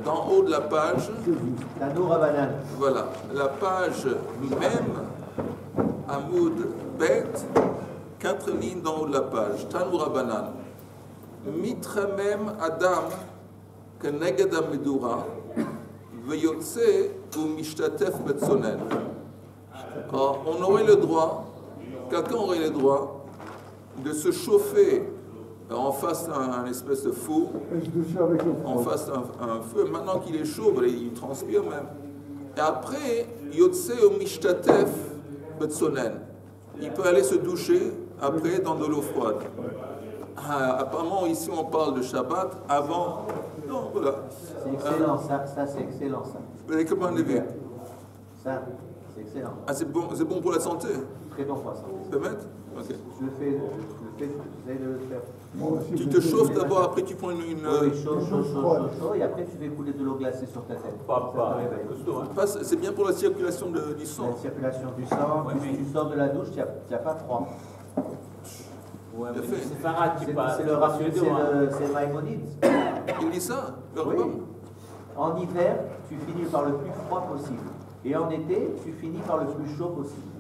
d'en haut de la page. Tanour Rabanan. Voilà, la page même, Hamoud Bet, 4 lignes d'en haut de la page. Tanour Rabanan. Mitremem Adam, Keneged Amidura, Veyotse ou Mishtatef Betsonen. Alors, on aurait le droit, quelqu'un aurait le droit de se chauffer en face d'un espèce de four, en face d'un feu. Maintenant qu'il est chaud, il transpire même. Et après, Yotse ou Mishtatef Betsonen. Il peut aller se doucher après dans de l'eau froide. Apparemment, ici on parle de Shabbat avant. Non, voilà. C'est excellent, ça c'est excellent, ça. Vous avez comment lever? Ça, c'est excellent. Ah, c'est bon pour la santé? Très bon pour la santé. Tu peux mettre? Ok. Je le fais, j'essaie de le faire. Tu te chauffes d'abord, après tu prends une. Oui, chaud, et après tu fais couler de l'eau glacée sur ta tête. C'est bien pour la circulation du sang. La circulation du sang, tu sors de la douche, tu n'as pas froid. Ouais, c'est Farad qui parle. C'est le Maïmonide. Il dit ça, le Oui. Rambam. En hiver, tu finis par le plus froid possible. Et en été, tu finis par le plus chaud possible.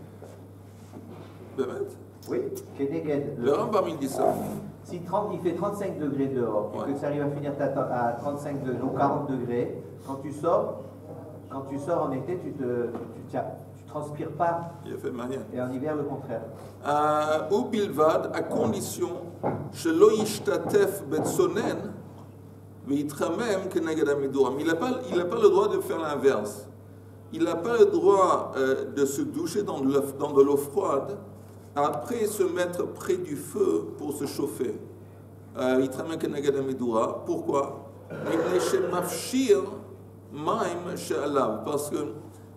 Bémet. Oui, Keneged. Le Rambam, il dit ça. Si il fait 35 degrés dehors, et que tu arrives à finir à 35 degrés ou 40 degrés, quand tu sors en été, tu transpires pas. Il a fait manière. Et en hiver, le contraire. Ou bilvad, à condition, shelo yishtatef betsonen, veitramem keneged amidoram. Il n'a pas le droit de faire l'inverse. Il n'a pas le droit de se doucher dans de l'eau froide, après se mettre près du feu pour se chauffer. Veitramem keneged amidora. Pourquoi? Parce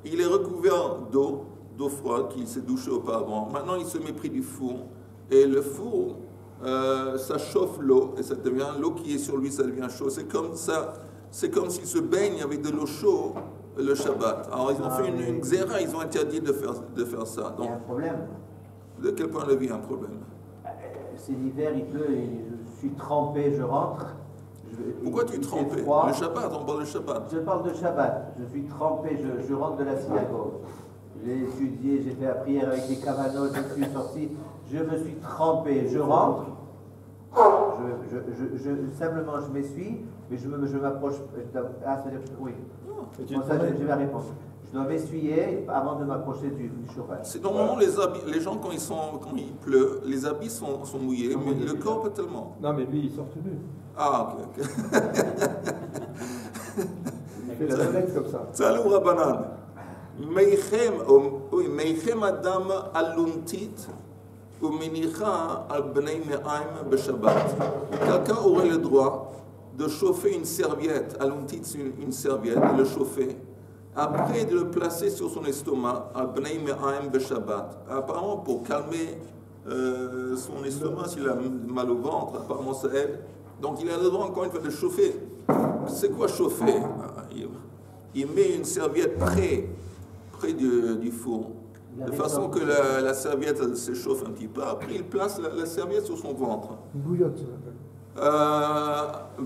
qu'il est recouvert d'eau froide qu'il s'est douché auparavant. Maintenant, il se met près du four. Et le four, ça chauffe l'eau. Et ça devient l'eau qui est sur lui, ça devient chaud. C'est comme ça. C'est comme s'il se baigne avec de l'eau chaude le Shabbat. Alors, ils ont fait une xéra, ils ont interdit de faire ça. Donc, il y a un problème. De quel point de vue il y a un problème? C'est l'hiver, il pleut, et je suis trempé, je rentre. Pourquoi tu es trempé? Le Shabbat, on parle de Shabbat. Je parle de Shabbat. Je suis trempé, je rentre de la synagogue. J'ai étudié, j'ai fait la prière avec les cavanotes, je suis sorti. Je me suis trempé, je rentre. Simplement, je m'essuie, mais je m'approche. Ah, c'est-à-dire que oui. Pour ça, j'ai la réponse. Je dois m'essuyer avant de m'approcher du chauffage. C'est normalement les gens quand il pleut, les habits sont mouillés, mais le corps pas tellement. Non, mais lui, il sort tout nu. Ah, ok. Il fait la tête comme ça. Salut Rabbanan. Meichem Adam aluntit ou menicha al bnei me'aim b'Shabbat. Quelqu'un aurait le droit de chauffer une serviette, aluntit c'est une serviette, de le chauffer, après de le placer sur son estomac, al bnei me'aim b'Shabbat. Apparemment pour calmer son estomac s'il a mal au ventre, apparemment ça aide. Donc il a le droit encore une fois de chauffer. C'est quoi chauffer? Il met une serviette près du four, de façon que la serviette se chauffe un petit peu. Après il place la serviette sur son ventre. Une bouillotte, ça s'appelle.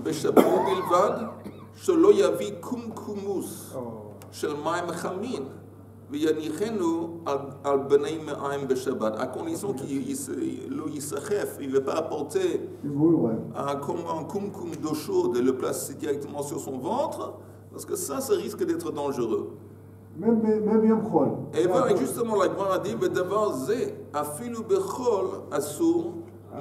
Beshabou bilvad, shelo yavi kumkumus, shel maim chamin, v'yanichenu al bnei me'aim b'Shabbat. À condition qu'il ne veut pas apporter un kumkum d'eau chaude et le placer directement sur son ventre, parce que ça risque d'être dangereux. Même Yom Chol. Et voilà, justement, la Gemara dit, V'davar ze afilu bechol asur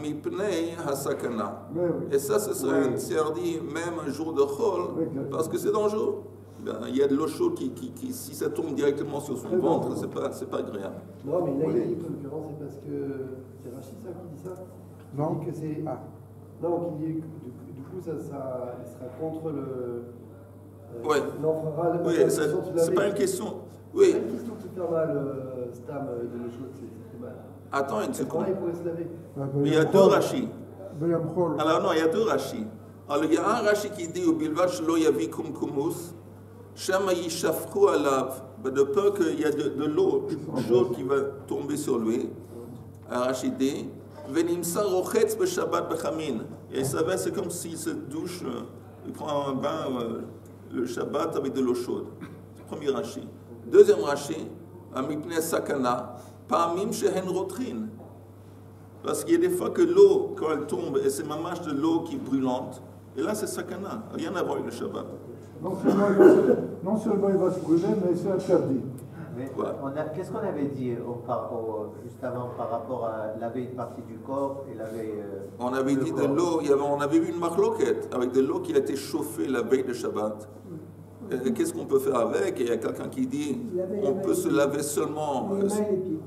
mipnei hasakana. Et ça, ce serait interdit même un jour de chol, parce que c'est dangereux. Il y a de l'eau chaude qui, si ça tombe directement sur son ventre, c'est pas agréable. Non, mais là, il dit, en l'occurrence, c'est parce que c'est Rachid ça qui dit ça. Non. Il dit que c'est. Ah. Non, qui dit que du coup, ça sera contre le. Oui, c'est pas une question. Oui. C'est pas une question de se faire mal, Stam, de l'eau chaude, c'est très mal. Attends une seconde. Il pourrait se laver. Il y a deux rachis. Yom Chol. Alors non, il y a deux rachis. Alors il y a un rachi qui dit au bilvad shelo yavi kumkumus, shama yishafchu alav, de peur qu'il y a de l'eau chaude qui va tomber sur lui. Un rachi dit, venimsa rochetz b'Shabbat b'chamin. Et ça va, c'est comme s'il se douche, il prend un bain le Shabbat avec de l'eau chaude. Premier Rashi. Deuxième Rashi, Amipne Sakana, Pamim Shehen Rotrin. Parce qu'il y a des fois que l'eau, quand elle tombe, et c'est mamash de l'eau qui est brûlante, et là c'est Sakana, rien à voir avec le Shabbat. Non seulement il va se brûler, mais c'est interdit. Qu'est-ce qu'on avait dit juste avant par rapport à laver une partie du corps et laver. On avait dit de l'eau, on avait vu une marloquette avec de l'eau qui a été chauffée la veille de Shabbat. Qu'est-ce qu'on peut faire avec? Et il y a quelqu'un qui dit on peut se laver seulement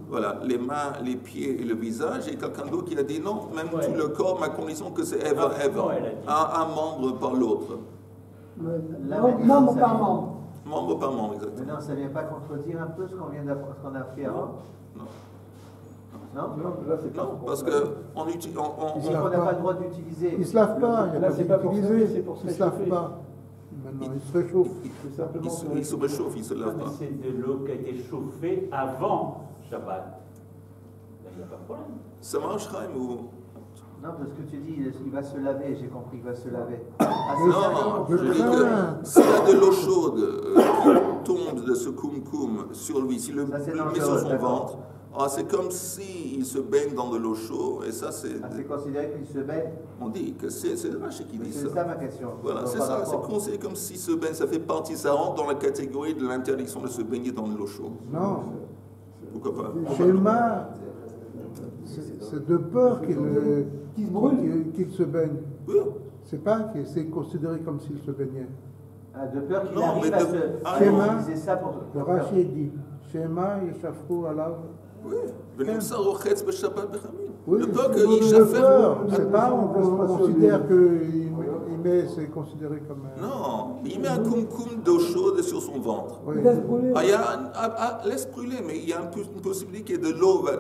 voilà, les mains, les pieds et le visage. Et quelqu'un d'autre qui a dit non, même tout le corps, ma condition que c'est ever, un membre par l'autre. Membre par membre. Membre par membre, exactement. Mais non, ça ne vient pas contredire un peu ce qu'on vient d'apprendre, ce qu'on a appris avant? Non, parce que on utilise. On n'a pas le droit d'utiliser. Il ne se lave pas, il n'y a Là, c'est pas pas pour d'utiliser. se laver, c'est pour se Il ne se lave réchauffer. pas. Maintenant, il se réchauffe. C'est simplement Il se réchauffe, il ne se lave pas. C'est de l'eau qui a été chauffée avant Shabbat. Là, il n'y a pas de problème. Ça marche, Chaim, ou. Non, parce que tu dis, il va se laver, j'ai compris, il va se laver. Non, je dis que s'il y a de l'eau chaude qui tombe de ce koum-koum sur lui, s'il le met sur son ventre, c'est comme s'il se baigne dans de l'eau chaude, et ça c'est... c'est considéré qu'il se baigne? On dit que c'est Rachid qui dit ça. C'est ça ma question. Voilà, c'est ça, c'est considéré comme s'il se baigne, ça fait partie, ça rentre dans la catégorie de l'interdiction de se baigner dans de l'eau chaude. Non. Pourquoi pas? Schéma, c'est de peur qu'il se baigne. Oui. C'est pas que c'est considéré comme s'il se baignait. De peur qu'il Non, arrive mais à de- se Schéma, utiliser ça pour... le Rachid dit Schéma, Yeshafru, alav. Oui, venim ça rochetz b'Shabbat b'Chamim. Oui, De peur c'est qu'il de s'affaire. peur. C'est pas, on considère qu'il met, c'est considéré comme. Non, il met un koum-koum d'eau chaude sur son ventre. Oui. Laisse brûler. Laisse brûler, mais il y a une possibilité que de l'eau va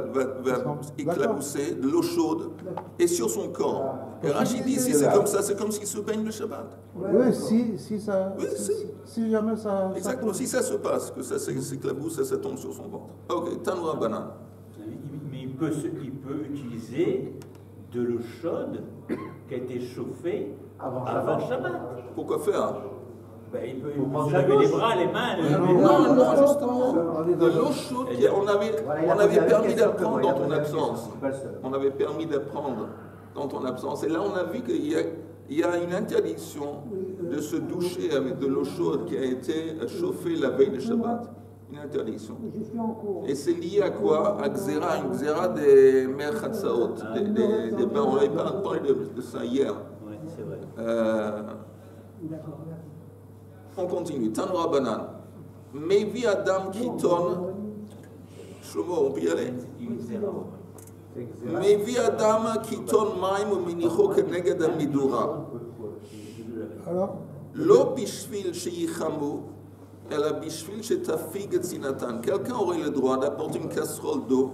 éclabousser, de l'eau chaude, et sur son corps. Et Rachid dit, si c'est comme ça, c'est comme s'il se baigne le Shabbat. Oui, si ça. Oui, si jamais ça. Exactement, si ça se passe, que ça s'éclabousse, ça tombe sur son ventre. Ok, Tanoura Banan. Mais il peut utiliser de l'eau chaude qui a été chauffée avant Shabbat. Pourquoi faire? Il peut se laver les bras, les mains. Non, justement. De l'eau chaude, on avait permis d'apprendre dans ton absence. On avait permis d'apprendre dans ton absence. Et là, on a vu qu'il y a une interdiction de se doucher avec de l'eau chaude qui a été chauffée la veille de Shabbat. Une interdiction. Je suis en cours. Et c'est lié à quoi? À Xéra, une Xéra des Merchatsaot, des bains. On avait parlé de ça hier. Oui, c'est vrai. D'accord. On continue. Tanoura Banan. Mevi Adam Kiton. Shlomo, on peut y aller. Mevi Adam Kiton Maim ou Minicho Keneged Midura. Alors, Lo Bishvil Sheyichamu. Elle a bishvil chez Tafig et Sinatan. Quelqu'un aurait le droit d'apporter une casserole d'eau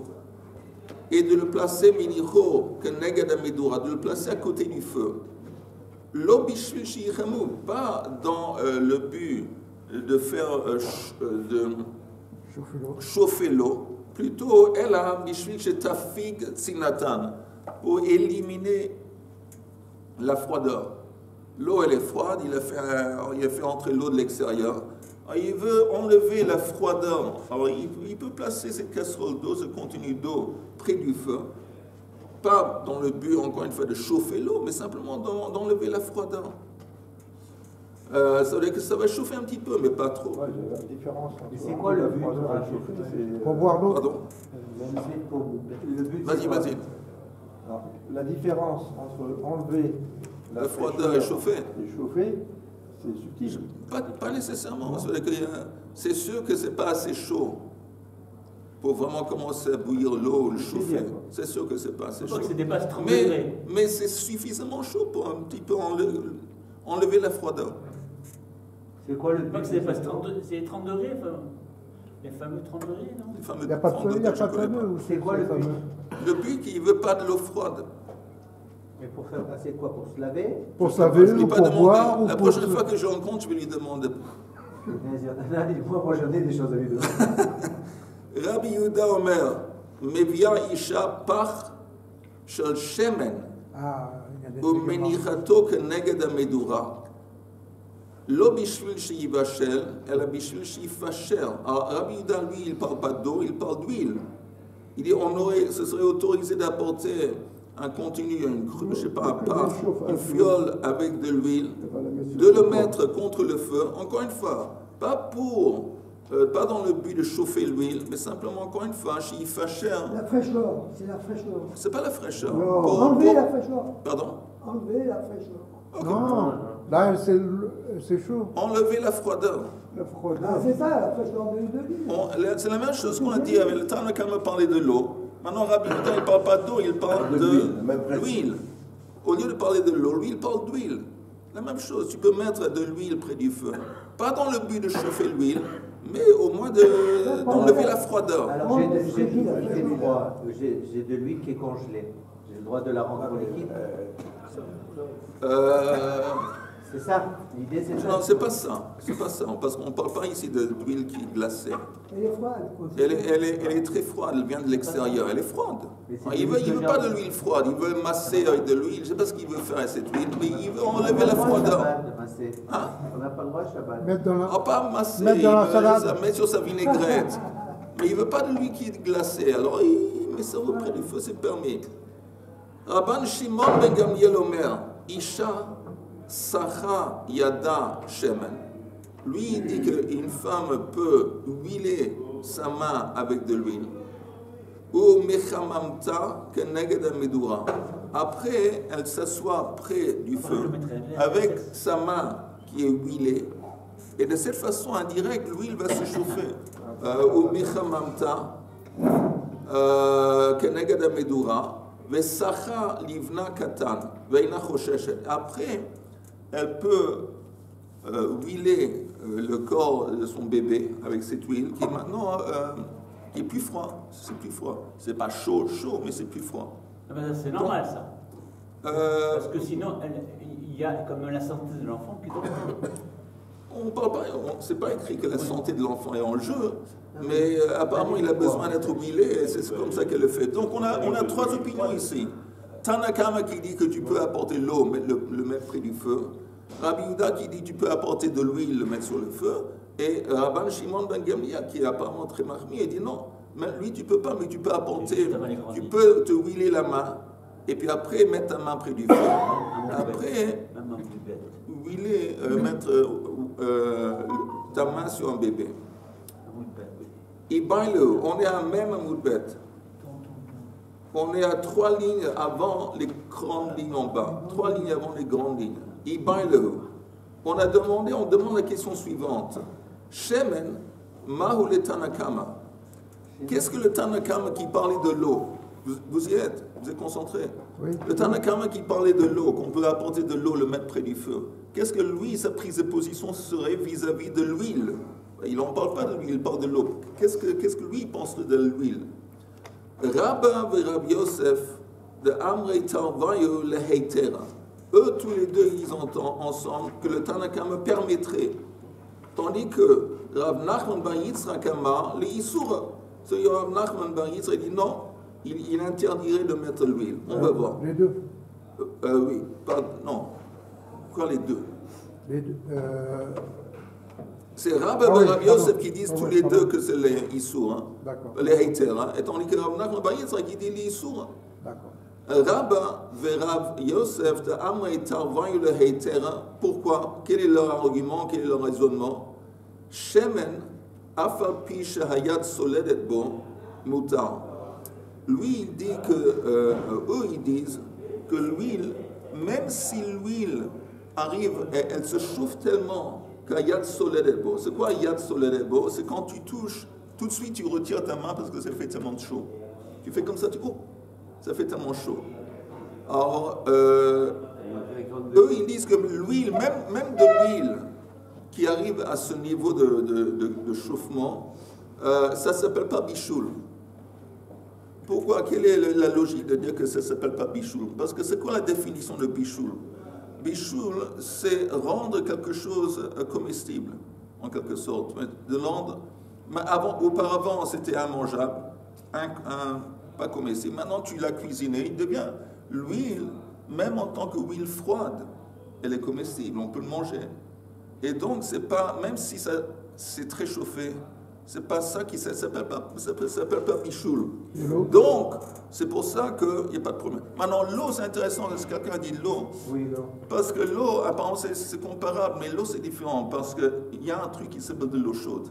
et de le placer minicho, que negada medura, de le placer à côté du feu. Lo bishvil shichamu, pas dans le but de faire chauffer l'eau. Plutôt, elle a bishvil chez Tafig Sinatan pour éliminer la froideur. L'eau elle est froide, il a fait entrer l'eau de l'extérieur. Il veut enlever la froideur. Alors, il peut placer cette casserole d'eau, ce contenu d'eau, près du feu. Pas dans le but, encore une fois, de chauffer l'eau, mais simplement d'enlever la froideur. Ça veut dire que ça va chauffer un petit peu, mais pas trop. Ouais, la différence entre c'est quoi le but froideur et chauffer, c'est- pour boire l'eau. Pardon? Le but, c'est Vas-y, quoi? vas-y. Alors, la différence entre enlever La froideur et chauffer. c'est subtil. Pas nécessairement. Ça veut dire que c'est sûr que c'est pas assez chaud pour vraiment commencer à bouillir l'eau ou le chauffer. C'est sûr que c'est pas assez chaud. Ça dépasse 30 degrés. Mais c'est suffisamment chaud pour un petit peu enlever la froideur. C'est quoi le Je crois but? que ça dépasse 30 degrés. C'est 30 degrés, les fameux 30 degrés, non? Les fameux Il n'y a pas de 30 feu, il n'y a degrés, pas de je connais fameux. C'est quoi le but? Le but, il ne veut pas de l'eau froide. Mais pour faire passer quoi? Pour se laver? Pour se Je laver lui ai ou pas pour demandé. boire ou La pour prochaine se- fois que je rencontre, je vais lui demander. Moi, j'en ai des choses à lui demander. Rabbi Yehuda Omer, Mevia Isha Pach Shel Shemen, Ah, il y a des Umenichato Keneged Amedura. Lo bishvil sheyivashel, ela bishvil sheyifacher. Alors Rabbi Yehuda, lui, il ne parle pas d'eau, il parle d'huile. Il dit ce serait autorisé d'apporter un contenu, je sais pas, un paf, une fiole avec de l'huile, de le mettre contre le feu, encore une fois, pas dans le but de chauffer l'huile, mais simplement, encore une fois, chez Yifacher. La fraîcheur, c'est la fraîcheur. C'est pas la fraîcheur. Enlever la fraîcheur. Pardon? Enlever la fraîcheur. Okay. Non, là c'est chaud. Enlever la froideur. La froideur. Ah, c'est ça, la fraîcheur de l'huile. C'est la même chose qu'on a dit avec le temps quand on parlait de l'eau. Maintenant, Rabbi Yehuda, il ne parle pas d'eau, il parle de l'huile. Au lieu de parler de l'eau, lui, il parle d'huile. La même chose, tu peux mettre de l'huile près du feu. Pas dans le but de chauffer l'huile, mais au moins d'enlever la froideur. Alors j'ai de l'huile qui est congelée. J'ai le droit de la rendre liquide. C'est ça, l'idée c'est ça. Non, c'est pas ça. C'est pas ça. Parce qu'on ne parle pas ici d'huile qui est glacée. Elle est froide. Elle est très froide, elle vient de l'extérieur. Elle est froide. Il veut pas de l'huile froide, il veut masser avec de l'huile. Je ne sais pas ce qu'il veut faire avec cette huile, mais il veut enlever la froideur. Hein? On n'a pas le droit, Shabbat. Pas masser, mettre dans la salade. Mettre sur sa vinaigrette. Mais il ne veut pas de l'huile qui est glacée. Alors il met ça auprès du feu, c'est permis. Rabban Shimon ben Gamliel Omer, Isha Sacha Yada Shemen. Lui, il dit qu'une femme peut huiler sa main avec de l'huile. Ou Mechamamta Keneged Amidura. Après, elle s'assoit près du feu avec sa main qui est huilée. Et de cette façon indirecte, l'huile va se chauffer. Ou Mechamamta Keneged Amidura. Vesacha livna katan, veina chosheshet. Après, elle peut huiler le corps de son bébé avec cette huile qui est maintenant qui est plus froid. C'est plus froid. C'est pas chaud, mais c'est plus froid. C'est normal ça. Parce que sinon, il y a comme la santé de l'enfant qui doit. On parle pas, c'est pas écrit que la santé de l'enfant est en jeu, mais apparemment il a besoin d'être huilé et c'est comme ça qu'elle le fait. Donc on a trois opinions ici. Tanakama qui dit que tu peux apporter l'eau, le mettre près du feu. Rabbi Yehuda qui dit que tu peux apporter de l'huile, le mettre sur le feu. Et Rabban Shimon ben Gamliel qui est apparemment très marmi, il dit non, mais lui tu peux pas, mais tu peux apporter, tu peux te huiler la main et puis après mettre ta main près du feu. Après, huiler, mettre ta main sur un bébé. On est à même Amoudbet. On est à 3 lignes avant les grandes lignes en bas. 3 lignes avant les grandes lignes. On demande la question suivante. Shemen, Mahu le Tanakama. Qu'est-ce que le Tanakama qui parlait de l'eau? Vous y êtes? Vous êtes concentrés? Oui. Le Tanakama qui parlait de l'eau, qu'on peut apporter de l'eau, le mettre près du feu. Qu'est-ce que lui, sa prise de position serait vis-à-vis de l'huile? Il n'en parle pas de l'huile, il parle de l'eau. Qu'est-ce que lui pense de l'huile? Rabba et Rabbi Yosef de Amrei Tarvayu le Heitera. Eux, tous les deux, ils entendent ensemble que le Tanakama permettrait. Tandis que Rav Nachman ben Yitzhak Amar, le Yisura. Rav Nachman ben Yitzhak dit non, il interdirait de mettre l'huile. On va voir. Les deux. Oui, non. Quoi les deux? Les deux. C'est Rabba et Rabbi Yosef qui disent tous les deux que c'est les Issour, les Heiter, et tandis que Rav Nachman ben Yitzhak qui dit les Issour. D'accord. Rabba et Rav Yosef de Amrei Tarvayu le Heiter. Pourquoi? Quel est leur argument? Quel est leur raisonnement? Shemen afal pi shehayat soledet bo mutar. Lui, il dit que eux, ils disent que l'huile, même si l'huile arrive, elle se chauffe tellement qu'à yad soledet bo. C'est quoi yad soledet bo? C'est quand tu touches, tout de suite tu retires ta main parce que ça fait tellement chaud. Tu fais comme ça, ça fait tellement chaud. Alors, eux, ils disent que l'huile, même de l'huile qui arrive à ce niveau de chauffement, ça ne s'appelle pas bichoul. Pourquoi? Quelle est la logique de dire que ça ne s'appelle pas bichoul? Parce que c'est quoi la définition de bichoul? Bichoul, c'est rendre quelque chose comestible, en quelque sorte. Mais auparavant, c'était immangeable, pas comestible. Maintenant, tu l'as cuisiné, il devient l'huile, même en tant que huile froide, elle est comestible, on peut le manger. Et donc, c'est pas, même si c'est très chauffé, c'est pas ça qui s'appelle pas bichoul. Donc, c'est pour ça qu'il n'y a pas de problème. Maintenant, l'eau, c'est intéressant, parce que quelqu'un a dit l'eau. Oui, l'eau. Parce que l'eau, apparemment, c'est comparable, mais l'eau, c'est différent, parce qu'il y a un truc qui s'appelle de l'eau chaude.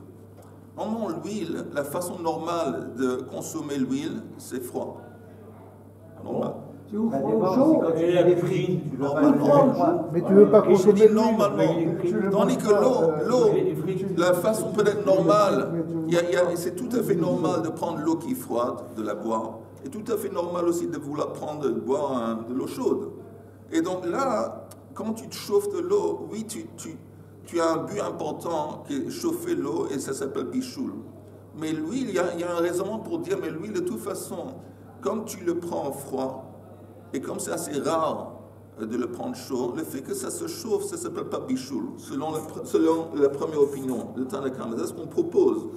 Normalement, l'huile, la façon normale de consommer l'huile, c'est froid. Normal. Tu ouvres Ça au dépend, chaud. si quand tu mets des frites, tu veux pas Normalement, le froid. Mais tu veux pas Et je consommer dis l'huile. normalement. Tandis que l'eau, la façon peut-être normale, c'est tout à fait normal de prendre l'eau qui est froide, de la boire, et tout à fait normal aussi de vouloir boire de l'eau chaude. Et donc là, quand tu te chauffes de l'eau, oui, tu as un but important qui est chauffer l'eau, et ça s'appelle bichoul. Mais l'huile, il y a un raisonnement pour dire, mais l'huile, de toute façon, comme tu le prends froid, et comme c'est assez rare de le prendre chaud, le fait que ça se chauffe, ça ne s'appelle pas bichoul, selon la première opinion de Tanakama. C'est ce qu'on propose.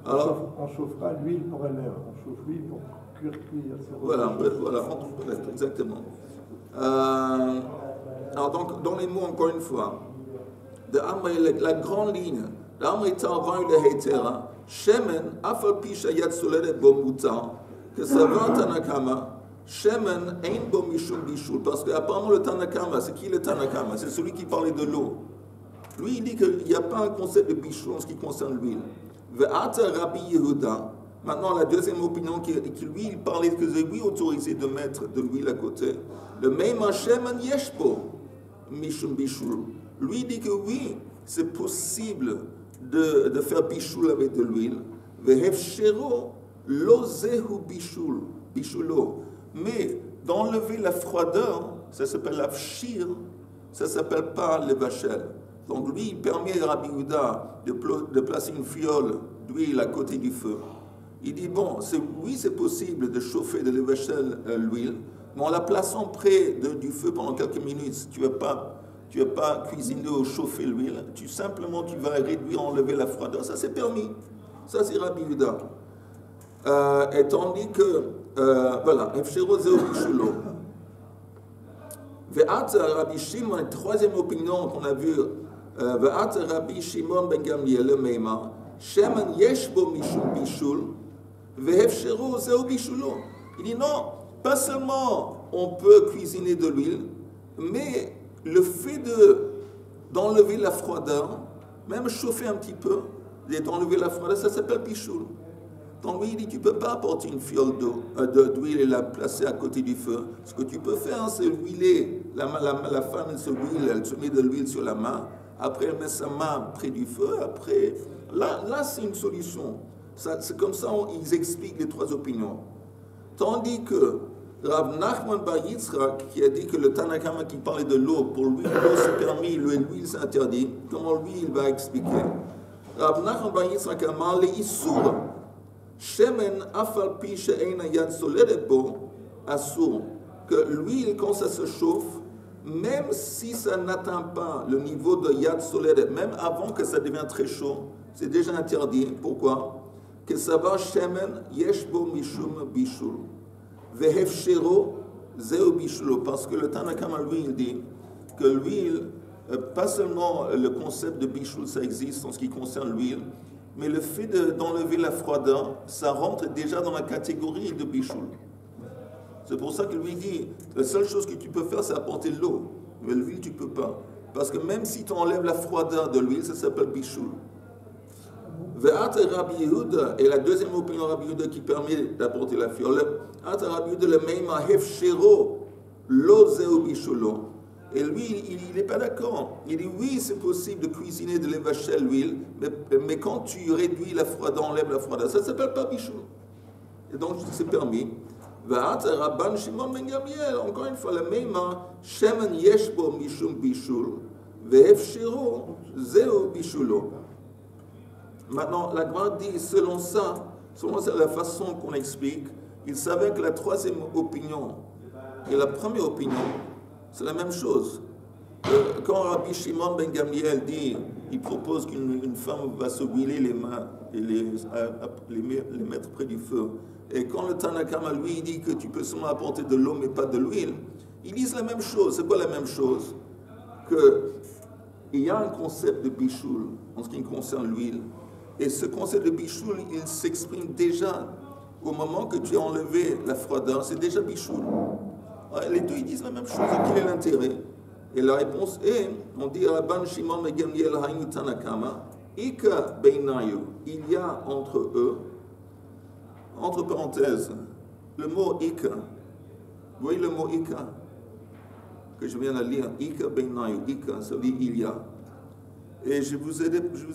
Alors, on ne chauffe pas l'huile pour elle-même, on chauffe l'huile pour cuire. Voilà, exactement. Alors donc, dans les mots, encore une fois, la grande ligne, Shemen, Afal Pisha Yad Soledet Bomuta, que ça va Tanakama, Shemen Ein Bo Mishum Bishul, parce qu'apparemment le Tanakama, c'est qui le Tanakama? C'est celui qui parlait de l'eau. Lui, il dit qu'il n'y a pas un concept de Bishul en ce qui concerne l'huile. Ve'ata Rabbi Yehuda. Maintenant, la deuxième opinion, qui lui, il parlait que c'est lui autorisé de mettre de l'huile à côté. Le même Shemen Yeshbo Mishum Bishul. Lui, il dit que oui, c'est possible de faire Bishul avec de l'huile. Ve'hefshero lo zehu Bishul. Bishulo. Mais d'enlever la froideur, ça s'appelle l'afshir, ça ne s'appelle pas le vachel. Donc lui, il permet à Rabbi Yehuda de placer une fiole d'huile à côté du feu. Il dit, bon, oui, c'est possible de chauffer de l'évachel l'huile, mais en la plaçant près du feu pendant quelques minutes, tu ne vas pas cuisiner ou chauffer l'huile, tu vas réduire, enlever la froideur, ça c'est permis. Ça c'est Rabbi Yehuda. Et tandis que, voilà, Efshero Zeo Bishulo. Ve'at Rabbi Shimon, une troisième opinion qu'on a vue, Ve'at Rabbi Shimon ben Gamliel le Meima, Shemen Yeshbo Mishum Bishul, Ve'efshero Zeo Bishulo. Il dit non, pas seulement on peut cuisiner de l'huile, mais le fait d'enlever la froideur, même chauffer un petit peu, d'enlever la froideur, ça s'appelle Bishul. Donc lui, il dit, tu ne peux pas apporter une fiole d'huile et la placer à côté du feu. Ce que tu peux faire, c'est huiler. La femme, elle se huile, elle se met de l'huile sur la main. Après, elle met sa main près du feu. Après, là c'est une solution. C'est comme ça ils expliquent les trois opinions. Tandis que Rav Nachman Bar Yitzchak, qui a dit que le Tanakama qui parlait de l'eau, pour lui, l'eau c'est permis, l'huile c'est interdit. Comment lui, il va expliquer? Rav Nachman Bar Yitzchak a marlé Issour. Shemen afal pi she'eina yad soledet bo asur, que l'huile quand ça se chauffe, même si ça n'atteint pas le niveau de yad soledet, même avant que ça devienne très chaud, c'est déjà interdit. Pourquoi? Que ça va shemen yeshbo mishum bishul vehefshero zeo bishulo, parce que le Tanakama lui il dit que l'huile, pas seulement le concept de bishul ça existe en ce qui concerne l'huile, mais le fait d'enlever la froideur, ça rentre déjà dans la catégorie de bichoul. C'est pour ça que lui dit, la seule chose que tu peux faire, c'est apporter de l'eau. Mais l'huile, tu ne peux pas. Parce que même si tu enlèves la froideur de l'huile, ça s'appelle bichoul. Ve'at Rabbi Yehuda, et la deuxième opinion Rabbi Yehuda qui permet d'apporter la fiole, At Rabbi Yehuda le meima hefshero lo zeo bishulo. Et lui, il n'est pas d'accord. Il dit oui, c'est possible de cuisiner de l'évachel l'huile, mais quand tu réduis la froideur, enlèves la froideur, ça ne s'appelle pas bichoul. Et donc, c'est permis. Rabban Shimon ben Gamliel, encore une fois, le même, Shemen Yeshbo Mishum Bishul, Ve'efshiro Zeo Bishulo. Maintenant, la Gemara dit, selon ça, la façon qu'on explique, il savait que la troisième opinion et la première opinion, c'est la même chose. Quand Rabbi Shimon ben Gamliel dit, il propose qu'une femme va se huiler les mains et les mettre près du feu, et quand le Tanakama lui dit que tu peux seulement apporter de l'eau mais pas de l'huile, ils disent la même chose. C'est quoi la même chose? Que il y a un concept de bichoul en ce qui concerne l'huile. Et ce concept de bichoul, il s'exprime déjà au moment que tu as enlevé la froideur, c'est déjà bichoul. Les deux, ils disent la même chose. Quel est l'intérêt? Et la réponse est, on dit à Rabban Shimon ben Gamliel Haynu Tanakama, Ika Beinayu, il y a entre eux, entre parenthèses, le mot Ika. Vous voyez le mot Ika que je viens de lire, Ika Beinayu, Ika, ça veut dire il y a. Et je vous ai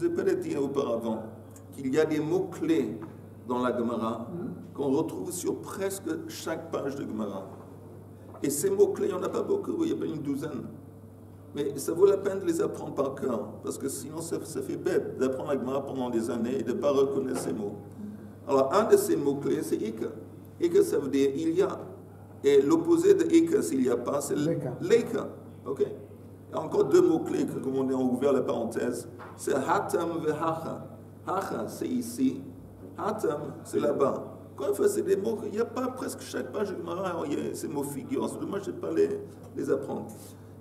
peut-être dit auparavant qu'il y a des mots-clés dans la Gemara qu'on retrouve sur presque chaque page de Gemara. Et ces mots-clés, il n'y en a pas beaucoup, il y a pas une douzaine. Mais ça vaut la peine de les apprendre par cœur, parce que sinon ça fait bête d'apprendre la Gemara pendant des années et de ne pas reconnaître ces mots. Alors un de ces mots-clés, c'est Ika. Ika, ça veut dire il y a. Et l'opposé de Ika, s'il n'y a pas, c'est Leka. Ok? Il y a encore deux mots-clés, comme on a ouvert la parenthèse. C'est Hatam ve Hacha. Hacha, c'est ici. Hatam, c'est là-bas. Quand on c'est des mots, il n'y a pas presque chaque page de Gemara, il y a ces mots figures. Moi, je ne sais pas les apprendre.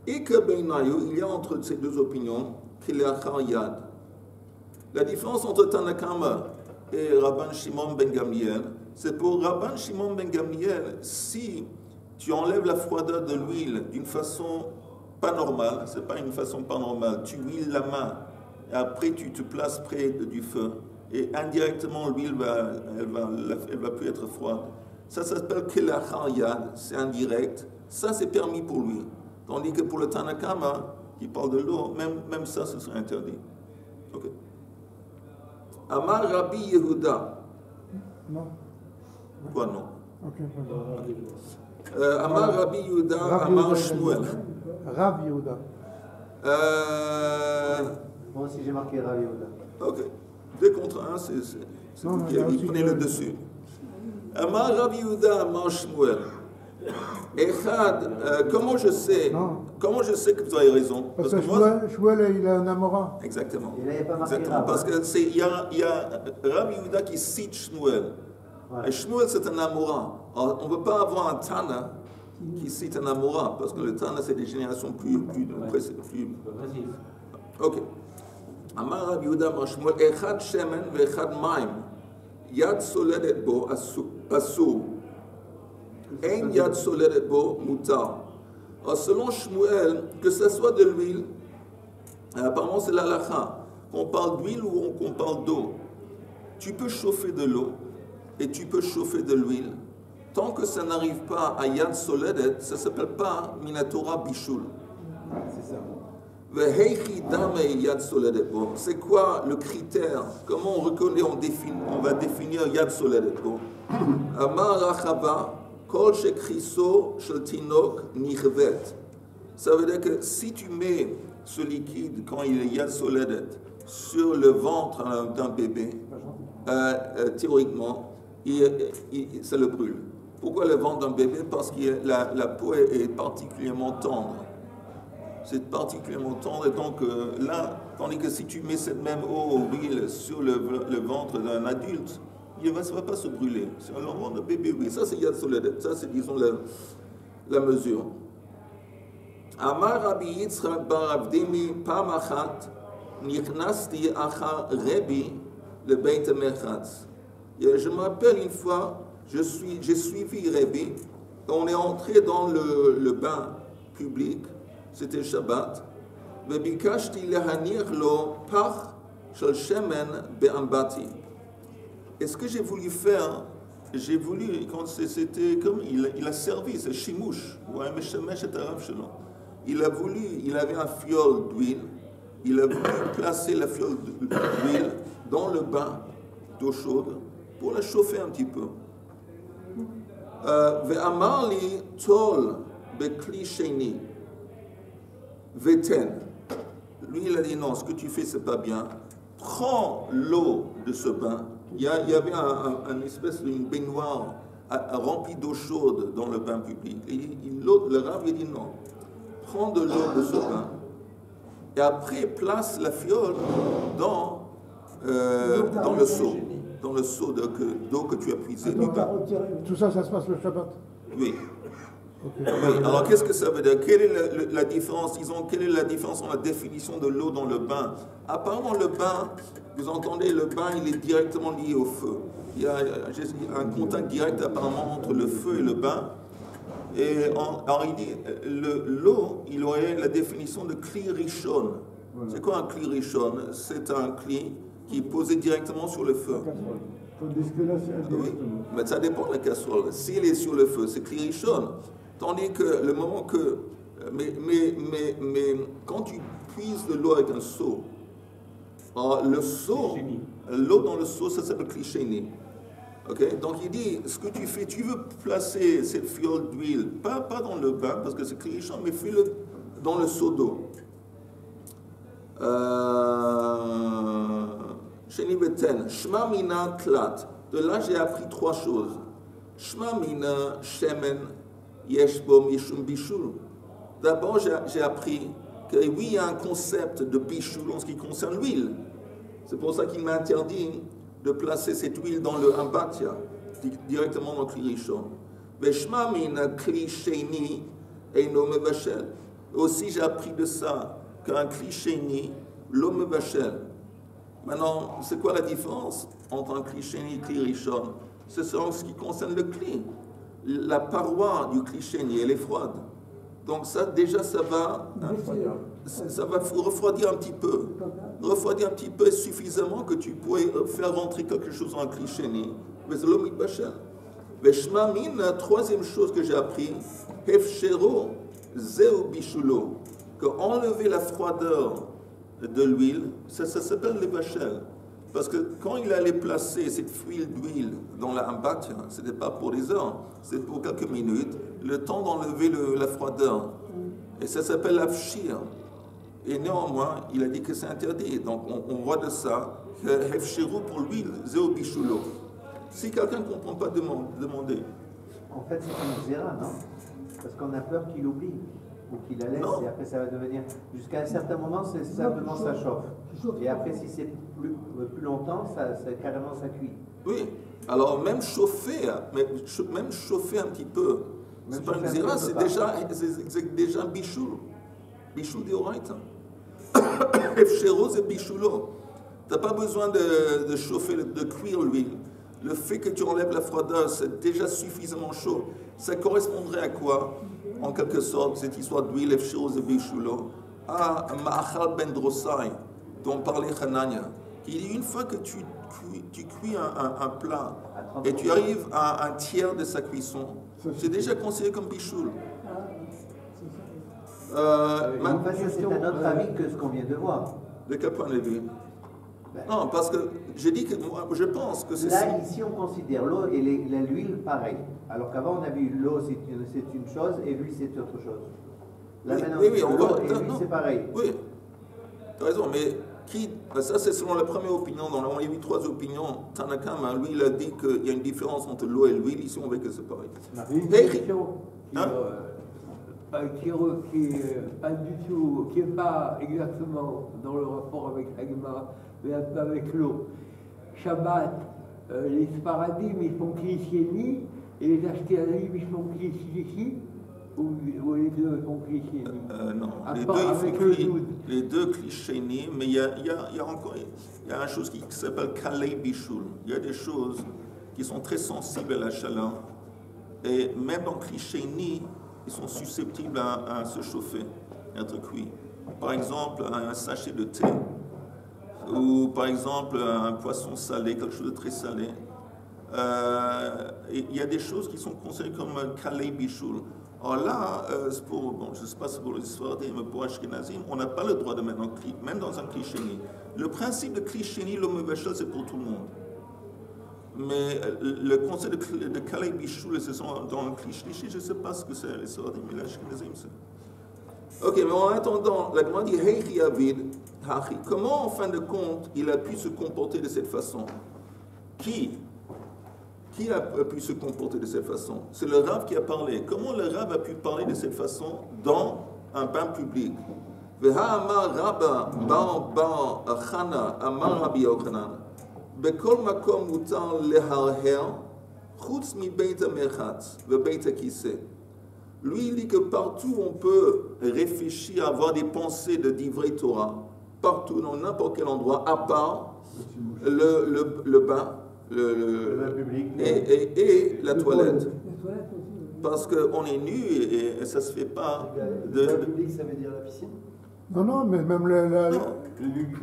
Et que Beinayu, il y a entre ces deux opinions, qu'il y a Yad. La différence entre Tanakama et Rabban Shimon ben Gamliel, c'est pour Rabban Shimon ben Gamliel, si tu enlèves la froideur de l'huile d'une façon pas normale, c'est pas une façon pas normale, tu huiles la main, et après tu te places près du feu, et indirectement l'huile elle va plus être froide. Ça s'appelle Kelachar Yad, c'est indirect, ça c'est permis pour lui. Tandis que pour le Tanakama, qui parle de l'eau, même ça, ce serait interdit. Ok. Amar Rabbi Yehuda. Non. Quoi non? Ok. Amar Rabbi Yehuda, Amar Shmuel. Rav Yehuda. Moi aussi j'ai marqué Rav Yehuda. Ok. 2 contre 1, c'est vous qui prenez le dessus. Amar Rabbi Yehuda, Amar Shmuel. Echad, comment je sais que vous avez raison? Parce que Shmuel, il a un Amora. Exactement. Il n'avait pas marqué Exactement. Parce qu'il y a Rabbi Yehuda qui cite Shmuel. Ouais. Et Shmuel, c'est un Amora. Alors, on ne peut pas avoir un Tana qui cite un Amora, parce que le Tana, c'est des générations plus. Ok. Amar Rabbi Yehuda, Amar Shmuel, Echad Shemen ve'echad Maim, Yad soledet bo asur. Ein yad soledet bo mutar. Alors, selon Shmuel, que ce soit de l'huile, apparemment c'est l'halakha, qu'on parle d'huile ou qu'on parle d'eau, tu peux chauffer de l'eau et tu peux chauffer de l'huile. Tant que ça n'arrive pas à yad soledet, ça ne s'appelle pas minatora bishul. C'est ça. C'est quoi le critère? Comment on reconnaît, on va définir yad soledet bo? Amar Rachava, kol shekriso shel tinok nichvet. Ça veut dire que si tu mets ce liquide, quand il est yad soledet, sur le ventre d'un bébé, théoriquement, ça le brûle. Pourquoi le ventre d'un bébé? Parce que la peau est particulièrement tendre. C'est particulièrement tendre, et donc là, tandis que si tu mets cette même eau ou huile sur le ventre d'un adulte, ça ne va pas se brûler. Sur le ventre d'un bébé, oui. Ça, c'est yad soledet. Ça, c'est, disons, la mesure. Amar Rabbi Yitzchak bar Avdimi pam achat nichnasti achar Rebbi le Beit Merchatz. Je me rappelle une fois, j'ai suivi Rebbi, on est entré dans le bain public, c'était Shabbat, וביקשתי להניח לו פח של שמן באמבטי. Et ce que j'ai voulu faire, quand c'était comme il a servi, c'est chimouche, ou un meshemesh et arabe chelon. Il avait un fiole d'huile, il a voulu placer la fiole d'huile dans le bain d'eau chaude pour la chauffer un petit peu. ואמר לי, תול בכלי שני, ותן. Lui, il a dit non, ce que tu fais, c'est pas bien. Prends l'eau de ce bain. Il y avait une espèce d'une baignoire remplie d'eau chaude dans le bain public. Et le Rav lui dit non. Prends de l'eau de ce bain. Et après, place la fiole dans le seau. Dans le seau d'eau que tu as puisé du bain. Tout ça, ça se passe le Shabbat. Oui. Oui, alors qu'est-ce que ça veut dire? Quelle est la différence? Quelle est la différence dans la définition de l'eau dans le bain? Apparemment, le bain, vous entendez, le bain, il est directement lié au feu. Il y a un contact direct apparemment entre le feu et le bain. Et alors il dit, l'eau, il aurait la définition de kli rishon. C'est quoi un kli rishon? C'est un kli qui est posé directement sur le feu. Tandis que là, c'est indirectement. Oui, mais ça dépend de la casserole. S'il est sur le feu, c'est kli rishon. Tandis que le moment que... Mais quand tu puises de l'eau avec un seau, le seau, l'eau dans le seau, ça s'appelle kli sheni. Okay? Donc il dit, ce que tu fais, tu veux placer cette fiole d'huile, pas dans le bain, parce que c'est kli rishon, mais fais-le dans le seau d'eau. Sheni beten, shma mina klat. De là, j'ai appris 3 choses. Shma mina shemen yeshbo mishum bishul. D'abord, j'ai appris que oui, il y a un concept de bishul en ce qui concerne l'huile. C'est pour ça qu'il m'a interdit de placer cette huile dans le ambatia, directement dans le kli rishon. Veshma mina kli sheni eino mevashel. Aussi, j'ai appris de ça qu'un kli sheni, lo mevashel. Maintenant, c'est quoi la différence entre un kli sheni et un kli rishon? C'est en ce qui concerne le kli. La paroi du kli sheni, elle est froide. Donc ça, déjà, ça va refroidir un petit peu. Refroidir un petit peu suffisamment que tu pourrais faire rentrer quelque chose dans un kli sheni. Mais c'est l'homme bachel. Veshma min, troisième chose que j'ai appris, hefshero zeu bishulo, que enlever la froideur de l'huile, ça s'appelle le bachel. Parce que quand il allait placer cette fuite d'huile dans la ambatia, ce n'était pas pour des heures, c'était pour quelques minutes, le temps d'enlever la froideur. Et ça s'appelle l'afshir. Et néanmoins, il a dit que c'est interdit. Donc on voit de ça que hefshiru pour l'huile, zéo bishulo. Si quelqu'un ne comprend pas, demandez. En fait, c'est une zéra, non? Parce qu'on a peur qu'il oublie. Ou qu'il la laisse, non. Et après ça va devenir... Jusqu'à un certain moment, c'est simplement ça chauffe. Et après, si c'est plus longtemps, carrément ça cuit. Oui, alors même chauffer un petit peu, c'est pas une zéra, c'est déjà un bichoul. Bichoul d'oraita. Efshero, c'est bichoulo. Tu n'as pas besoin de chauffer, de cuire l'huile. Le fait que tu enlèves la froideur, c'est déjà suffisamment chaud. Ça correspondrait à quoi? En quelque sorte, cette histoire d'huile, Efshero, c'est bichoulo, à Ma'achal ben Drosai, dont parlait Hanania, qui dit une fois que tu cuis un plat et tu arrives à un tiers de sa cuisson, c'est déjà considéré comme bichoul. En fait, c'est un autre avis que ce qu'on vient de voir. De quel point de vue? Non, parce que j'ai dit que moi, je pense que c'est... Là, ici, on considère l'eau et l'huile pareil. Alors qu'avant, on a vu l'eau, c'est une chose et l'huile, c'est autre chose. Là, maintenant, oui, on l'eau voit, et l'huile, c'est pareil. Oui, tu as raison, mais ça, c'est selon la première opinion. On a eu 3 opinions. Tanakama, lui, il a dit qu'il y a une différence entre l'eau et l'huile. Ici, on voit que c'est pareil. Une question qui n'est pas exactement dans le rapport avec Agma, mais un peu avec l'eau. Shabbat, les Sparadim, ils font Kli et les Ashkenazim, ils font Kli ou les deux font Kli non, les deux Kli Sheni, mais il y a encore une chose qui s'appelle Kalei Bishul. Il y a des choses qui sont très sensibles à la chaleur, et même dans Kli Sheni, ils sont susceptibles à se chauffer, à être cuits. Par exemple, un sachet de thé, ou par exemple un poisson salé, quelque chose de très salé. Il y a des choses qui sont considérées comme kalei bishul. Alors là, je ne sais pas si c'est pour les Sfaradim, mais pour Ashkenazim, on n'a pas le droit de mettre un kli, même dans un kli sheni. Le principe de kli sheni, l'homme vachel, c'est pour tout le monde. Mais le concept de kalei bishul, c'est dans le kli shlishi, je ne sais pas ce que c'est, les Sfaradim, mais l'Ashkenazim, c'est... Ok, mais en attendant, la Gemara dit Heichi Avid, Hachi. Comment, en fin de compte, il a pu se comporter de cette façon? Qui a pu se comporter de cette façon? C'est le Rav qui a parlé. Comment le Rav a pu parler de cette façon dans un bain public? Veha amar Rabba bar Chana amar Rabbi Yochanan bekol makom mutar leharher chutz mi beit merchatz ve beit hakiseh. Lui, il dit que partout on peut réfléchir, avoir des pensées de divrei Torah, partout, dans n'importe quel endroit, à part le bain, le bain public et la toilette. Les toilettes aussi. Parce qu'on est nu et ça se fait pas. Le bain public, ça veut dire la piscine? Non, non, mais même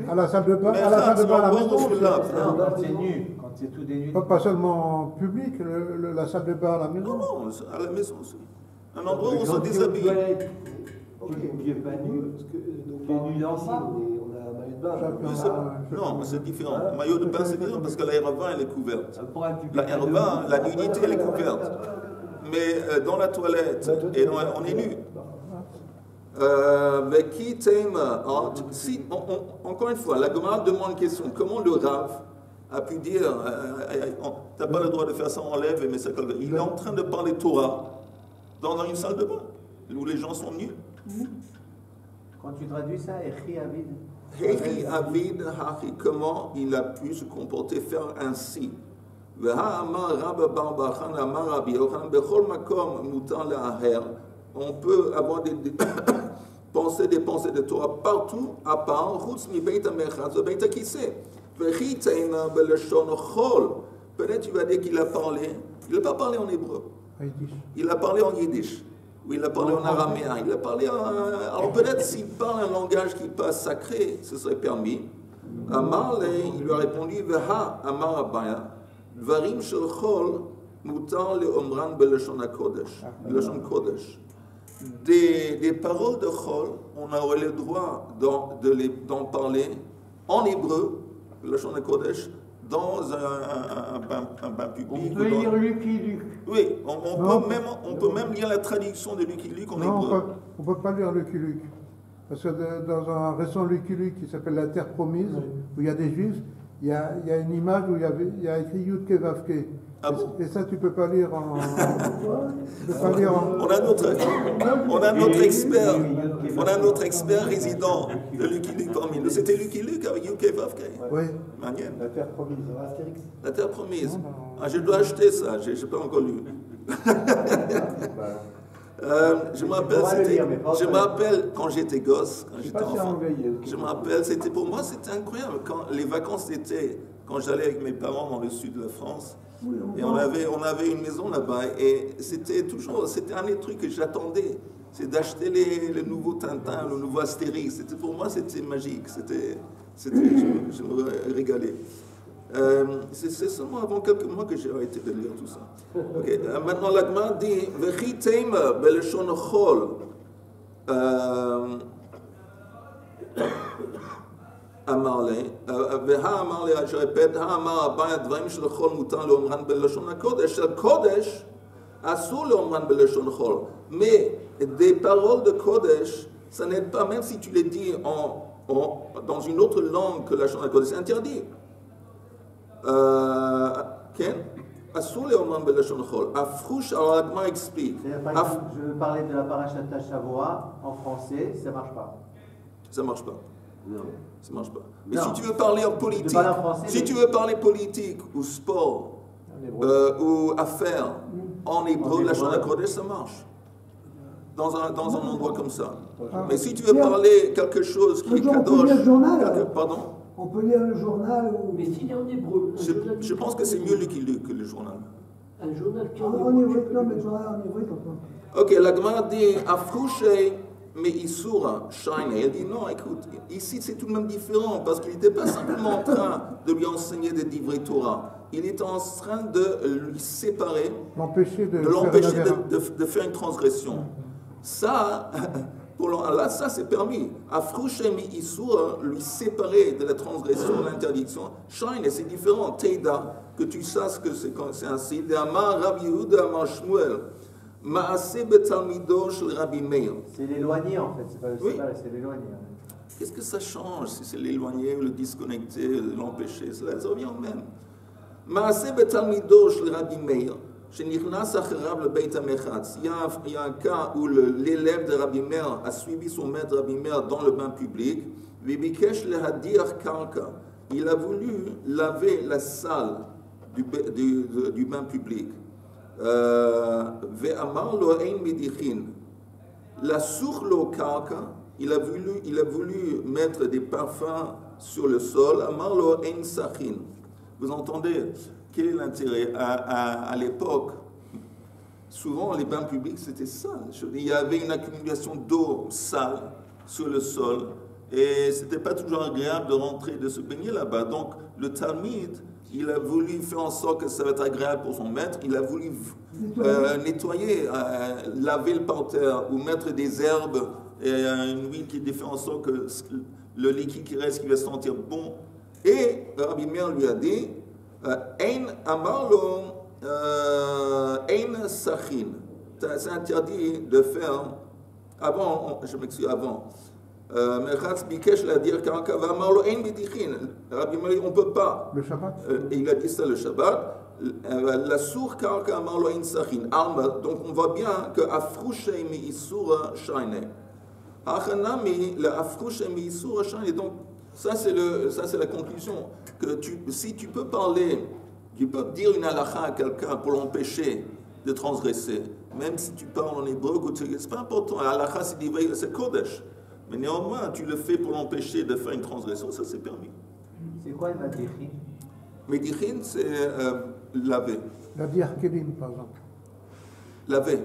à la salle de bain, Mais à la salle de bain à la bon, maison. je suis là. Non, quand c'est nu, quand c'est tout dénu. Pas seulement public, la salle de bain à la maison. Non, à la maison aussi. Un endroit où on se déshabille. Tu es pas nu. Donc, par nu dans ça, on a un maillot de bain. Non, mais c'est différent. Le maillot de bain, c'est différent parce que la R20, elle est couverte. La R20, la nudité, elle est couverte. Mais dans la toilette, on est nu. Encore une fois, la Gemara demande une question. Comment le Rav a pu dire t'as pas le droit de faire ça, enlève et mets ça comme ça. Il est en train de parler Torah dans une salle de bain où les gens sont nus. Quand tu traduis ça, Echi Avid. Hechi Avid Hachi, comment il a pu se comporter, faire ainsi. On peut avoir des pensées de Torah partout, à part, peut-être tu vas dire qu'il a parlé, il n'a pas parlé en hébreu, il a parlé en yiddish, ou il a parlé en araméen, il a parlé en... Alors peut-être s'il parle un langage qui n'est pas sacré, ce serait permis. Amar, il lui a répondu, Veha Amar Abaya, Varim shel chol, mutar le omran belashon kodesh, belashon kodesh. Des paroles de chol, on aurait le droit d'en parler en hébreu, belashon kodesh, dans un bain public. On peut lire Lucky Luke. Oui, on peut même lire la traduction de Lucky Luke en hébreu. On ne peut pas lire Lucky Luke. Parce que dans un récent Lucky Luke qui s'appelle La Terre Promise, où il y a des Juifs, il y a une image où il y a écrit Yud Ke Vav Ke. Ah bon? Et ça, tu ne peux pas lire en... On a notre expert résident de Lucky Luke parmi nous. C'était Lucky Luke avec Yud Ke Vav Ke. Oui. Manienne. La Terre promise, Astérix. La Terre Promise. Ah, je dois acheter ça, je n'ai pas encore lu. Je me rappelle quand j'étais gosse, quand j'étais enfant, je me rappelle, pour moi c'était incroyable, quand les vacances d'été, quand j'allais avec mes parents dans le sud de la France, et on avait une maison là-bas, et c'était un des trucs que j'attendais, c'est d'acheter le nouveau Tintin, le nouveau Astérix, pour moi c'était magique, je me régalais. C'est seulement avant quelques mois que j'ai arrêté de lire tout ça. Okay. Maintenant, la Gemara dit Vechi teima beleshon chol. Amarle, veha amarle, je répète, ha amar abaya dvarim shel chol mutar leomran beleshon hakodesh. Shel kodesh asur leomran beleshon chol. Mais des paroles de kodesh, ça n'aide pas, même si tu les dis dans une autre langue que la Shon hakodesh, c'est interdit. Ken, Assoul et Oman Belashon Chol. Afrouche, alors Agma explique. Je parlais de la parashat Shavua en français, ça ne marche pas. Ça ne marche pas. Non. Ça marche pas. Mais si tu veux parler en politique, si tu veux parler politique ou sport ou affaires en hébreu, la Shon HaKodesh, ça marche. Dans un endroit comme ça. Mais si tu veux parler quelque chose qui est kadosh, pardon. On peut lire le journal ou... Mais s'il est en hébreu... Je pense que c'est mieux Lucky Luke que le journal. Un journal qui est en En hébreu... hébreu, non, mais le journal en hébreu, pourquoi? Ok, la Gemara dit Afrouché, mais Isura, Shine. Elle dit non, écoute, ici c'est tout de même différent parce qu'il n'était pas simplement en train de lui enseigner des divrei Torah. Il était en train de lui séparer, l'empêcher de faire une transgression. Ça. Là, ça c'est permis. Afrouchemi Issour, lui séparer de la transgression, de l'interdiction. Shine, c'est différent. Teida, que tu saches que c'est ainsi. De Amar Rabbi Yehuda Amar Shmuel. Maaseh betalmido shel Rabbi Meir. C'est l'éloigné en fait, c'est pas le séparer, c'est l'éloigné. Qu'est-ce que ça change si c'est l'éloigner, le disconnecter, l'empêcher? Cela revient au même. Maaseh betalmido shel Rabbi Meir. Il y a un cas où l'élève de Rabbi Meir a suivi son maître Rabbi Meir dans le bain public. Il a voulu laver la salle du bain public. Ve'amar lo ein medichin. La sur lo karka, il a voulu mettre des parfums sur le sol. Amar lo ein sachin. Vous entendez? Quel est l'intérêt? À l'époque, souvent les bains publics c'était sale. Il y avait une accumulation d'eau sale sur le sol et c'était pas toujours agréable de rentrer, de se baigner là-bas. Donc le Talmud, il a voulu faire en sorte que ça va être agréable pour son maître. Il a voulu nettoyer, laver le parterre ou mettre des herbes et une huile qui fait en sorte que le liquide qui reste, qui va sentir bon. Et Rabbi Meir lui a dit, Ein amarlo, ein sachin. C'est interdit de faire, avant, je m'excuse, avant. Merchatz Bikesh l'a dit, Karaka va amarlo, ein medichin. Rabbi Meir, on ne peut pas. Le Shabbat. Il a dit ça le Shabbat. La sour Karaka amarlo, ein sachin. Donc on voit bien que Afrouché mi isura shaine. Achanami, le Afrouché mi isura shaine. Donc, ça c'est la conclusion. Que si tu peux parler, tu peux dire une halakha à quelqu'un pour l'empêcher de transgresser, même si tu parles en hébreu, c'est pas important. La halakha c'est kodesh, mais néanmoins tu le fais pour l'empêcher de faire une transgression, ça c'est permis. C'est quoi le medichin? Medichin c'est laver. La diarkelim, par exemple. Laver.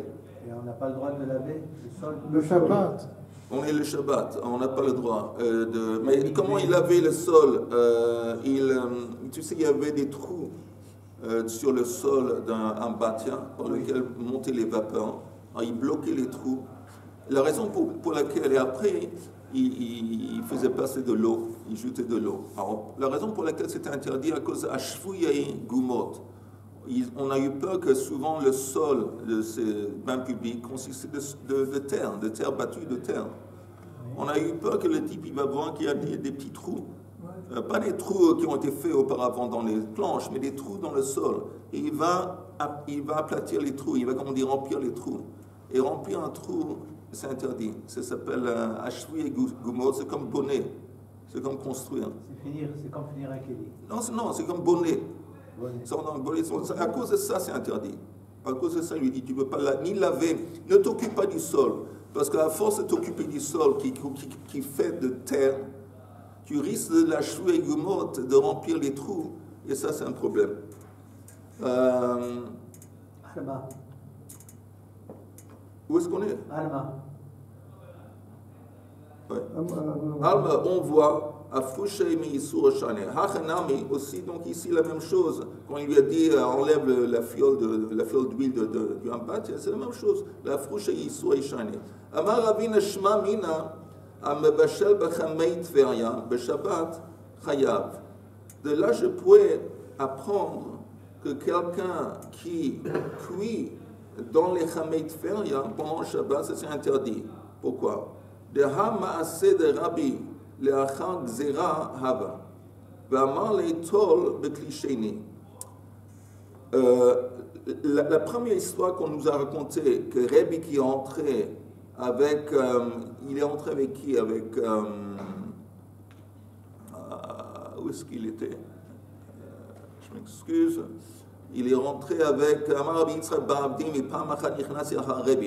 Et on n'a pas le droit de laver le sol? Le Shabbat. On est le Shabbat, on n'a pas le droit de... Mais comment il lavait le sol? Tu sais, il y avait des trous sur le sol d'un bâtiment par lequel montaient les vapeurs. Alors, il bloquait les trous. La raison pour laquelle, et après, il faisait passer de l'eau, il jetait de l'eau. Alors, la raison pour laquelle c'était interdit, à cause d'Ashfouyaï Gumot. On a eu peur que souvent le sol de ces bains publics consistait de terre battue de terre. On a eu peur que le type il va voir qu'il y a des petits trous. Pas des trous qui ont été faits auparavant dans les planches, mais des trous dans le sol. Et il va aplatir les trous, il va, comme on dit, remplir les trous. Et remplir un trou, c'est interdit. Ça s'appelle Ashwi et Gumot, c'est comme bonnet. C'est comme construire. C'est comme finir un kéli. Non, c'est comme bonnet. À cause de ça, c'est interdit. À cause de ça, il lui dit, tu ne peux pas ni laver, ne t'occupe pas du sol. Parce qu'à force de t'occuper du sol qui fait de terre, tu risques de la chouer gumote, de remplir les trous. Et ça, c'est un problème. Alma. Où est-ce qu'on est? Alma. Ouais. Alma, on voit. Hachanami aussi, donc ici la même chose. Quand il lui a dit enlève la fiole d'huile du hampat, c'est la même chose. La frouche Yisur Ishane. Amar Ravina Shma Mina Amebashel Bachamei Tveria Beshabbat Chayav. De là, je pourrais apprendre que quelqu'un qui cuit dans les Chamei Tveria pendant le Shabbat, c'est interdit. Pourquoi? De Hamaase de Rabbi. La première histoire qu'on nous a racontée, que Rabbi qui est entré avec, il est entré avec qui? Avec, où est-ce qu'il était? Je m'excuse. Il est rentré avec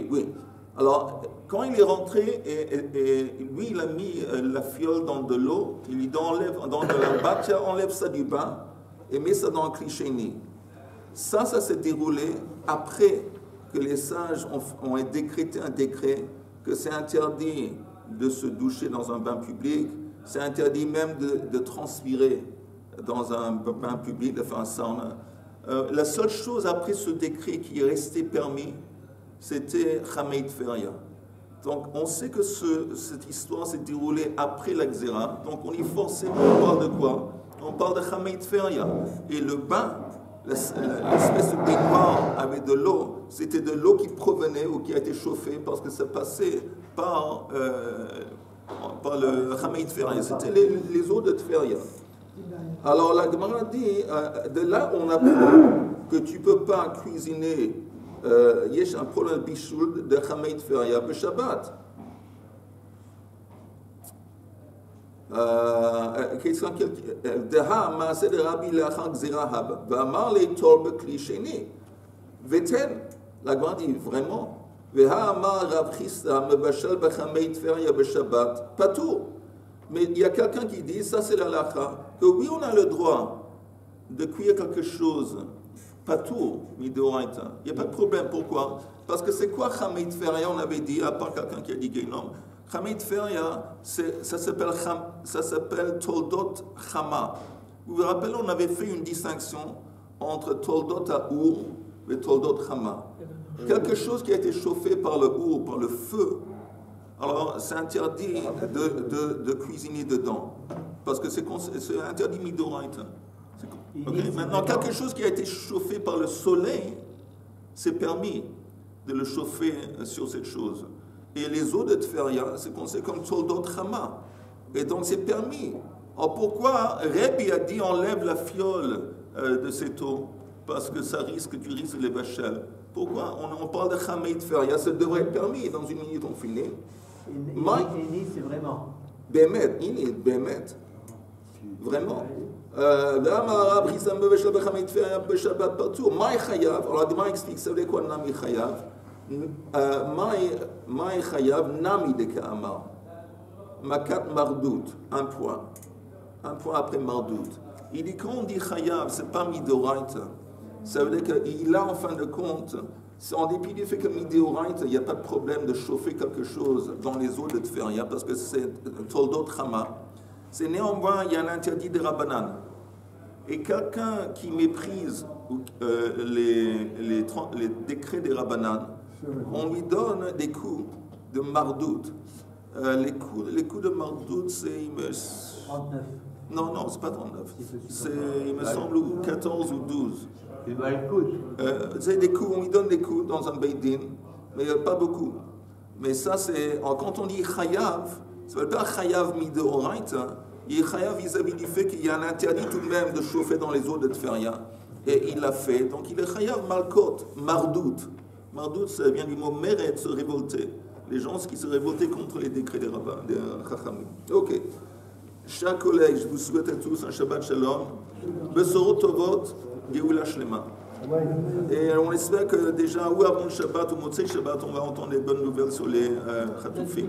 oui. Alors, quand il est rentré, et lui, il a mis la fiole dans de l'eau, il lui enlève dans de la bâche, enlève ça du bain et met ça dans un cliché-ni. Ça s'est déroulé après que les sages ont décrété un décret que c'est interdit de se doucher dans un bain public, c'est interdit même de transpirer dans un bain public, de faire un sauna. La seule chose après ce décret qui est resté permis, c'était Chamei Tveria. Donc on sait que cette histoire s'est déroulée après la Xéra. Donc on y forcément on parle de quoi? On parle de Chamei Tveria. Et le bain, l'espèce de baignoire avec de l'eau, c'était de l'eau qui provenait ou qui a été chauffée parce que ça passait par le Chamei Tveria. C'était les eaux de Tveria. Alors la Gemara dit, de là on apprend que tu ne peux pas cuisiner. Il y a un problème de bichoul de Chamei Tveria le Shabbat. Deha maaseh de Rabbi leachar gzira haba. V'amar leitor bekli sheni. Veten, la Gemara dit vraiment. Ve'ha'amar Rav Chisda mebashal b'chamei tferia b'shabbat patour. Mais il y a quelqu'un qui dit, ça c'est la halakha, que oui, on a le droit de cuire quelque chose, patour, midoraita. Il n'y a pas de problème. Pourquoi? Parce que c'est quoi chamei tferia? On avait dit, à part quelqu'un qui a dit Geinom. Chamei tferia, ça s'appelle toldot chama. Vous vous rappelez, on avait fait une distinction entre toldot ha'ur et toldot chama. Quelque chose qui a été chauffé par le hur, par le feu, alors c'est interdit de cuisiner dedans, parce que c'est interdit midoraita. Okay. Maintenant, quelque chose qui a été chauffé par le soleil, c'est permis de le chauffer sur cette chose. Et les eaux de Tferia, c'est considéré comme toldot chama. Et donc c'est permis. Alors pourquoi Rebbe a dit enlève la fiole de cette eau? Parce que ça risque, tu risques les vachelles. Pourquoi on parle de chamei tferia? Ça devrait être permis. Dans une minute, on finit. Ini, c'est vraiment. Bémet, ini, bémet. Vraiment. Alors, Adma explique, ça veut dire quoi, Nami Chayav? Maï Chayav, Nami de Ka'amar. Makat Mardout, un point. Un point après Mardout. Il dit, quand on dit Chayav, c'est pas Midoraita. Ça veut dire qu'il a, en fin de compte, en dépit du fait que Midoraita, il n'y a pas de problème de chauffer quelque chose dans les eaux de Tferia, parce que c'est Toldot Chama. C'est néanmoins, il y a un interdit de Rabbanan. Et quelqu'un qui méprise les décrets des Rabbanan, on lui donne des coups de Mardout. Les coups de Mardout, c'est... 39. Non, c'est pas 39. Il me semble 14 ou 12. C'est des coups, on lui donne des coups dans un Beidin, mais pas beaucoup. Mais ça, c'est... Quand on dit Chayav, ça ne veut pas Chayav midoraita, il est Chayav vis-à-vis du fait qu'il y a un interdit tout de même de chauffer dans les eaux de Tferia. Et il l'a fait. Donc il est Chayav malkot, mardout. Mardout, ça vient du mot meret, se révolter. Les gens qui se révoltaient contre les décrets des rabbins, des chachamim. Ok. Chers collègues, je vous souhaite à tous un Shabbat Shalom. Besorot Tovot, Geoula Shlema. Et on espère que déjà, ou avant le Shabbat, ou Motzei Shabbat, on va entendre des bonnes nouvelles sur les Chatoufim.